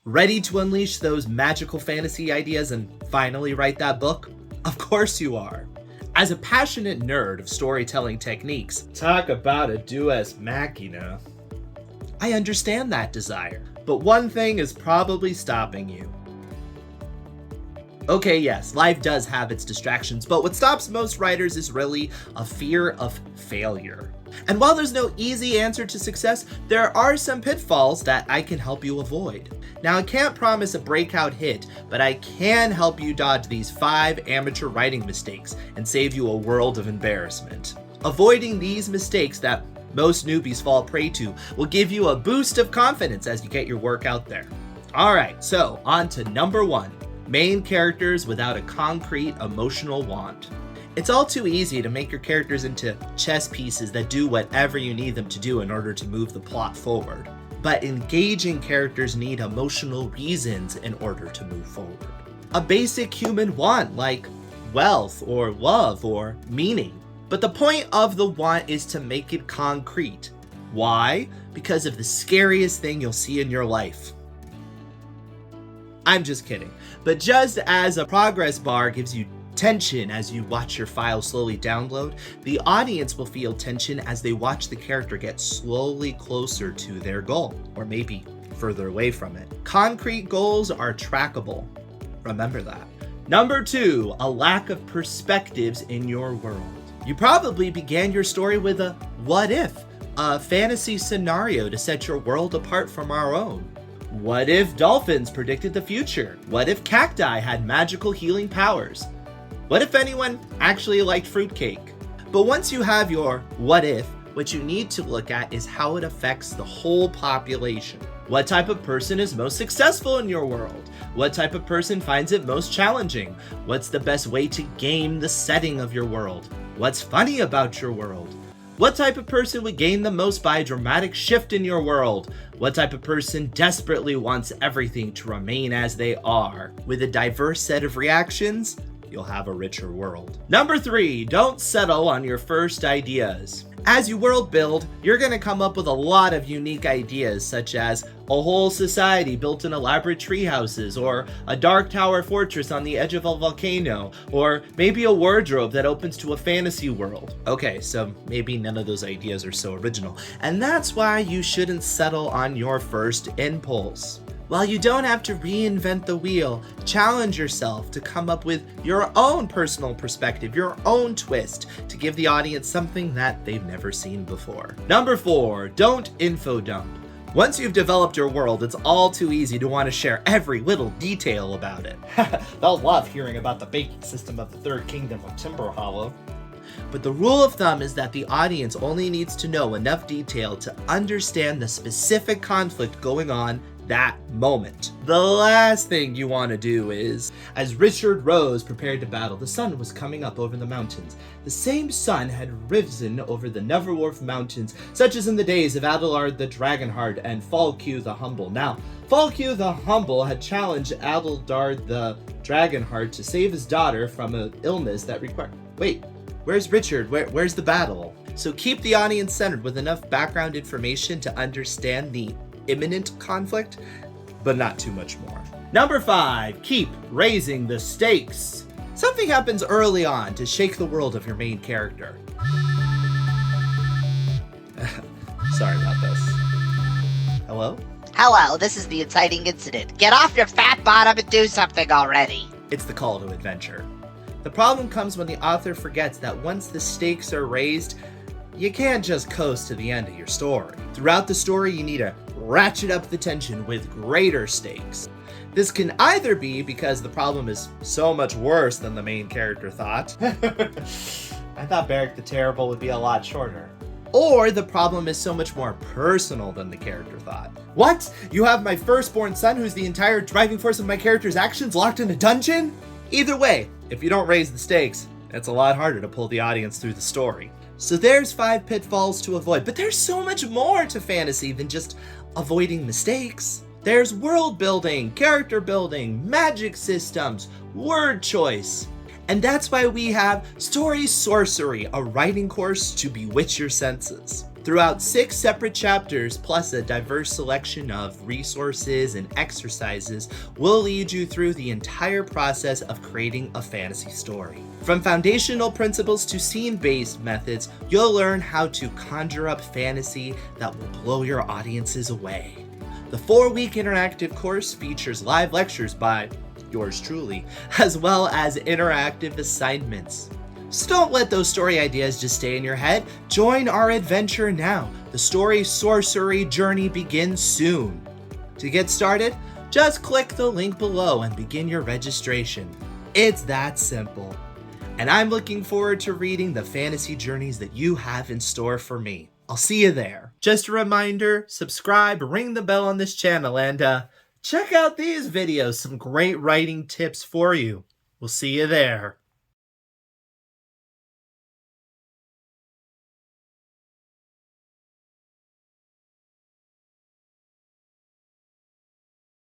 Ready to unleash those magical fantasy ideas and finally write that book? Of course you are. As a passionate nerd of storytelling techniques, talk about a deus machina, I understand that desire. But one thing is probably stopping you. Okay, yes, life does have its distractions, but what stops most writers is really a fear of failure. And while there's no easy answer to success, there are some pitfalls that I can help you avoid. Now, I can't promise a breakout hit, but I can help you dodge these 5 amateur writing mistakes and save you a world of embarrassment. Avoiding these mistakes that most newbies fall prey to will give you a boost of confidence as you get your work out there. Alright, so on to number 1. Main characters without a concrete emotional want. It's all too easy to make your characters into chess pieces that do whatever you need them to do in order to move the plot forward. But engaging characters need emotional reasons in order to move forward. A basic human want like wealth or love or meaning. But the point of the want is to make it concrete. Why? Because of the scariest thing you'll see in your life. I'm just kidding. But just as a progress bar gives you tension as you watch your file slowly download, the audience will feel tension as they watch the character get slowly closer to their goal, or maybe further away from it. Concrete goals are trackable. Remember that. Number 2, a lack of perspectives in your world. You probably began your story with a what if, a fantasy scenario to set your world apart from our own. What if dolphins predicted the future? What if cacti had magical healing powers? What if anyone actually liked fruitcake? But once you have your what if, what you need to look at is how it affects the whole population. What type of person is most successful in your world? What type of person finds it most challenging? What's the best way to game the setting of your world? What's funny about your world? What type of person would gain the most by a dramatic shift in your world? What type of person desperately wants everything to remain as they are? With a diverse set of reactions, you'll have a richer world. Number 3, don't settle on your first ideas. As you world build, you're going to come up with a lot of unique ideas, such as a whole society built in elaborate tree houses, or a dark tower fortress on the edge of a volcano, or maybe a wardrobe that opens to a fantasy world. Okay, so maybe none of those ideas are so original, and that's why you shouldn't settle on your first impulse. While you don't have to reinvent the wheel, challenge yourself to come up with your own personal perspective, your own twist, to give the audience something that they've never seen before. Number 4, don't info dump. Once you've developed your world, it's all too easy to want to share every little detail about it. They'll love hearing about the banking system of the Third Kingdom of Timber Hollow. But the rule of thumb is that the audience only needs to know enough detail to understand the specific conflict going on that moment. The last thing you want to do is, as Richard Rose prepared to battle, the sun was coming up over the mountains. The same sun had risen over the Neverwolf Mountains, such as in the days of Adelard the Dragonheart and Falcu the Humble. Now, Falcu the Humble had challenged Adelard the Dragonheart to save his daughter from an illness that required... Wait, where's Richard? Where's the battle? So keep the audience centered with enough background information to understand the imminent conflict, but not too much more. Number 5, keep raising the stakes. Something happens early on to shake the world of your main character. Sorry about this. Hello? Hello, this is the inciting incident. Get off your fat bottom and do something already. It's the call to adventure. The problem comes when the author forgets that once the stakes are raised, you can't just coast to the end of your story. Throughout the story, you need to ratchet up the tension with greater stakes. This can either be because the problem is so much worse than the main character thought. I thought Beric the Terrible would be a lot shorter. Or the problem is so much more personal than the character thought. What? You have my firstborn son who's the entire driving force of my character's actions locked in a dungeon? Either way, if you don't raise the stakes, it's a lot harder to pull the audience through the story. So there's 5 pitfalls to avoid, but there's so much more to fantasy than just avoiding mistakes. There's world building, character building, magic systems, word choice. And that's why we have Sorcery, a writing course to bewitch your senses. Throughout 6 separate chapters, plus a diverse selection of resources and exercises, will lead you through the entire process of creating a fantasy story. From foundational principles to scene-based methods, you'll learn how to conjure up fantasy that will blow your audiences away. The 4-week interactive course features live lectures by yours truly, as well as interactive assignments. So don't let those story ideas just stay in your head. Join our adventure now. The story Sorcery journey begins soon. To get started, just click the link below and begin your registration. It's that simple. And I'm looking forward to reading the fantasy journeys that you have in store for me. I'll see you there. Just a reminder, subscribe, ring the bell on this channel, and check out these videos, some great writing tips for you. We'll see you there.